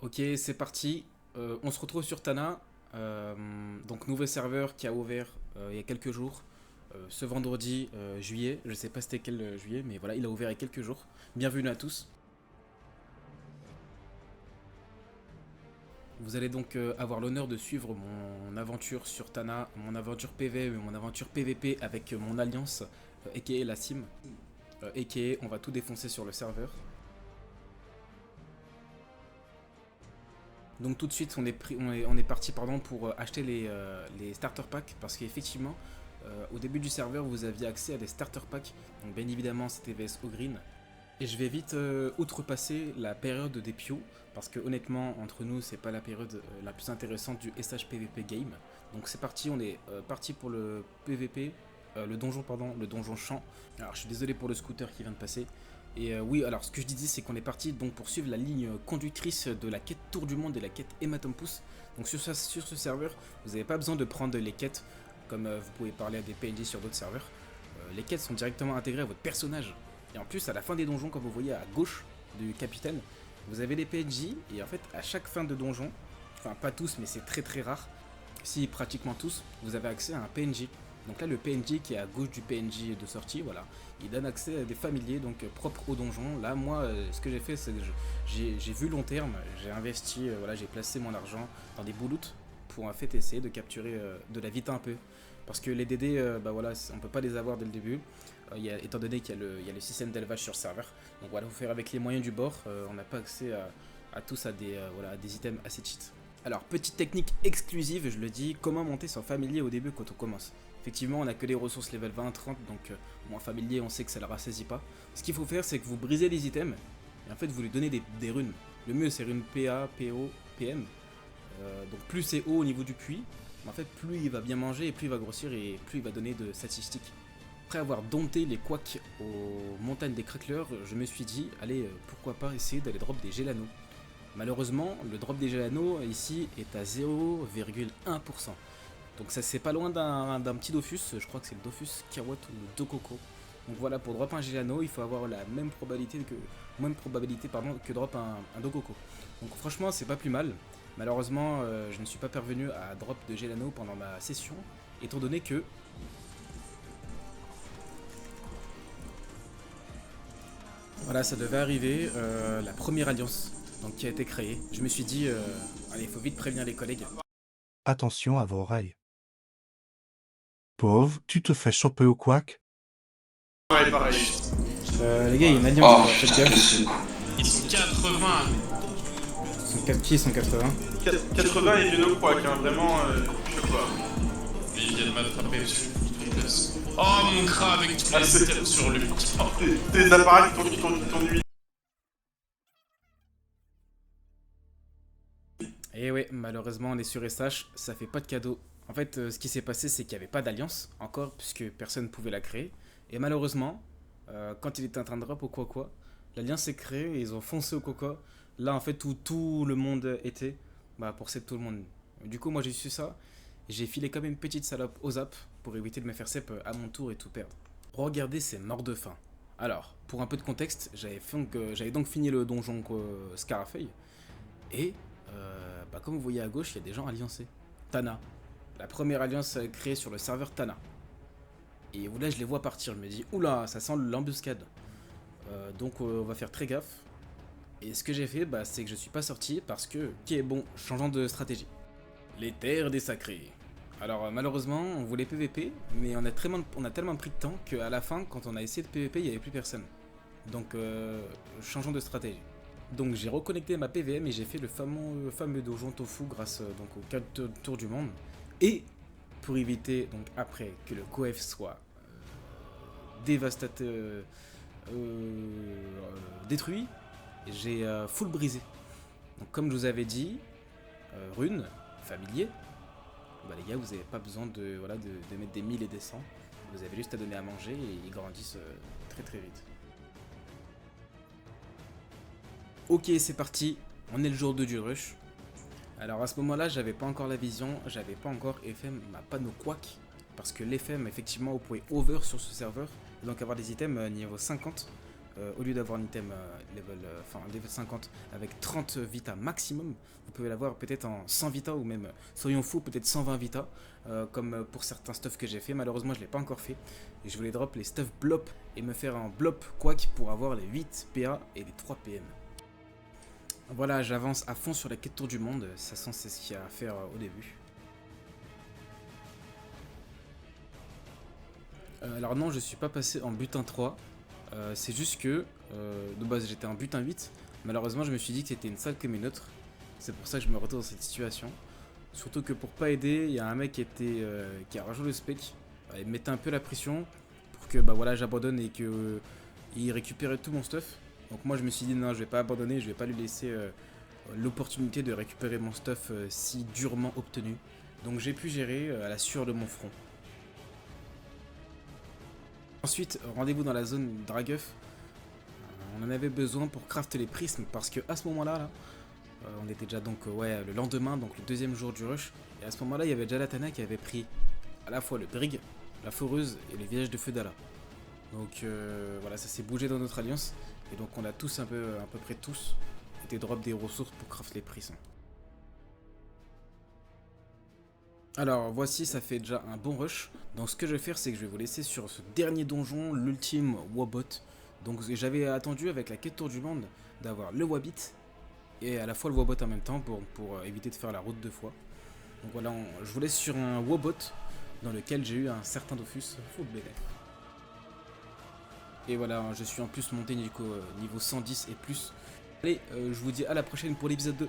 Ok, c'est parti. On se retrouve sur Tana. Donc nouveau serveur qui a ouvert il y a quelques jours. Ce vendredi juillet. Je sais pas c'était quel juillet, mais voilà, il a ouvert il y a quelques jours. Bienvenue à tous. Vous allez donc avoir l'honneur de suivre mon aventure sur Tana, mon aventure PV, mon aventure PVP avec mon alliance, aka la Sim. Aka on va tout défoncer sur le serveur. Donc tout de suite on est parti pardon, pour acheter les starter packs parce qu'effectivement au début du serveur vous aviez accès à des starter packs. Donc bien évidemment c'était VS Ogreen. Et je vais vite outrepasser la période des Pio parce que honnêtement entre nous c'est pas la période la plus intéressante du SH PVP game. Donc c'est parti, on est parti pour le PVP, le donjon pardon, le donjon champ. Alors je suis désolé pour le scooter qui vient de passer. Et oui, alors ce que je disais, c'est qu'on est parti donc pour suivre la ligne conductrice de la quête Tour du Monde et la quête Hématompus. Donc sur ce serveur, vous n'avez pas besoin de prendre les quêtes comme vous pouvez parler à des PNJ sur d'autres serveurs. Les quêtes sont directement intégrées à votre personnage. Et en plus, à la fin des donjons, comme vous voyez à gauche du capitaine, vous avez les PNJ. Et en fait, à chaque fin de donjon, enfin pas tous, mais c'est très très rare, si pratiquement tous, vous avez accès à un PNJ. Donc là, le PNJ qui est à gauche du PNJ de sortie, voilà, il donne accès à des familiers donc propres au donjon. Là, moi, ce que j'ai fait, c'est que j'ai vu long terme, j'ai investi, voilà, j'ai placé mon argent dans des bouloutes pour en fait essayer de capturer de la vita un peu. Parce que les DD, bah voilà, on peut pas les avoir dès le début, étant donné qu'il y a le système d'élevage sur serveur. Donc voilà, il faut faire avec les moyens du bord. On n'a pas accès à tous à des, voilà, à des items assez cheat. Alors, petite technique exclusive, je le dis, comment monter son familier au début quand on commence. Effectivement, on n'a que des ressources level 20-30, donc mon familier, on sait que ça ne le rassaisit pas. Ce qu'il faut faire, c'est que vous brisez les items, et en fait, vous lui donnez des runes. Le mieux, c'est runes PA, PO, PM. Donc plus c'est haut au niveau du puits, en fait, plus il va bien manger, et plus il va grossir, et plus il va donner de statistiques. Après avoir dompté les quacks aux montagnes des cracklers, je me suis dit, allez, pourquoi pas essayer d'aller drop des Gelano. Malheureusement, le drop des Gelano ici est à 0,1%. Donc ça c'est pas loin d'un petit Dofus, je crois que c'est le Dofus Kirawat ou le Dokoko. Donc voilà, pour drop un Gelano, il faut avoir la même probabilité que drop un Dokoko. Donc franchement, c'est pas plus mal. Malheureusement, je ne suis pas parvenu à drop de Gelano pendant ma session, étant donné que voilà, ça devait arriver, la première alliance donc, qui a été créée. Je me suis dit, allez, il faut vite prévenir les collègues. Attention à vos oreilles. Pauvre, tu te fais choper au couac? Ouais, pareil. Les gars, il y a une alliance, Oh quoi, faites putain, que gaffe. c'est. Ils sont 80. Ils sont 4 pieds, ils sont 80. 80 et Juno Quack, hein, vraiment, je sais pas. Ils viennent m'attraper dessus. Oh mon crâne avec tous Ah, les c'est- items sur lui. Tes appareils qui nuit. Et ouais, malheureusement, on est sur SH, ça fait pas de cadeau. En fait, ce qui s'est passé, c'est qu'il n'y avait pas d'alliance encore, puisque personne ne pouvait la créer. Et malheureusement, quand il était en train de drop ou quoi, l'alliance s'est créée et ils ont foncé au coco. Là, en fait, où tout le monde était, bah, pour cette tout le monde. Du coup, moi, j'ai su ça. J'ai filé comme une petite salope aux zap pour éviter de me faire cep à mon tour et tout perdre. Regardez ces morts de faim. Alors, pour un peu de contexte, j'avais donc fini le donjon Scarafeuille. Et bah, comme vous voyez à gauche, il y a des gens alliancés. Tana. La première alliance créée sur le serveur Tana. Et là, je les vois partir. Je me dis, oula, ça sent l'embuscade. Donc, on va faire très gaffe. Et ce que j'ai fait, bah, c'est que je suis pas sorti parce que, ok, bon, changeant de stratégie. Les terres des sacrés. Alors, malheureusement, on voulait PVP, mais on a tellement pris de temps qu'à la fin, quand on a essayé de PVP, il n'y avait plus personne. Donc, changeons de stratégie. Donc j'ai reconnecté ma PVM et j'ai fait le fameux donjon Tofu grâce donc aux 4 tours du monde. Et pour éviter donc après que le coef soit dévastateur, détruit, j'ai full brisé. Donc comme je vous avais dit, rune, familier, bah les gars vous n'avez pas besoin de, voilà, de mettre des 1000 et des 100. Vous avez juste à donner à manger et ils grandissent très très vite. Ok, c'est parti, on est le jour 2 du rush. Alors à ce moment-là, j'avais pas encore la vision, j'avais pas encore FM ma panneau quack. Parce que l'FM, effectivement, vous pouvez over sur ce serveur, et donc avoir des items niveau 50 au lieu d'avoir un item level 50 avec 30 vita maximum, vous pouvez l'avoir peut-être en 100 vita ou même, soyons fous, peut-être 120 vita, comme pour certains stuffs que j'ai fait. Malheureusement, je ne l'ai pas encore fait. Et je voulais drop les stuffs blop et me faire un blop quack pour avoir les 8 PA et les 3 PM. Voilà, j'avance à fond sur la quête tour du monde. De toute façon, c'est ce qu'il y a à faire au début. Alors non, je suis pas passé en butin 3. C'est juste que de base j'étais en butin 8. Malheureusement, je me suis dit que c'était une salle comme une autre. C'est pour ça que je me retrouve dans cette situation. Surtout que pour pas aider, il y a un mec qui a rejoint le spec. Il me mettait un peu la pression pour que voilà, j'abandonne et que il récupérait tout mon stuff. Donc moi je me suis dit non, je vais pas abandonner, je vais pas lui laisser l'opportunité de récupérer mon stuff si durement obtenu. Donc j'ai pu gérer à la sueur de mon front. Ensuite, rendez-vous dans la zone Dragueuf. On en avait besoin pour crafter les prismes parce que à ce moment-là, on était déjà donc le lendemain, donc le deuxième jour du rush. Et à ce moment-là, il y avait déjà Latana qui avait pris à la fois le Brig, la Foreuse et le village de Feudala. Donc voilà, ça s'est bougé dans notre alliance. Et donc on a tous à peu près tous été drop des ressources pour craft les prismes. Alors voici, ça fait déjà un bon rush. Donc ce que je vais faire, c'est que je vais vous laisser sur ce dernier donjon, l'ultime Wabot. Donc j'avais attendu avec la quête tour du monde d'avoir le Wabit et à la fois le Wabot en même temps pour éviter de faire la route deux fois. Donc voilà, je vous laisse sur un Wabot dans lequel j'ai eu un certain Dofus full BF. Et voilà, je suis en plus monté niveau 110 et plus. Allez, je vous dis à la prochaine pour l'épisode 2.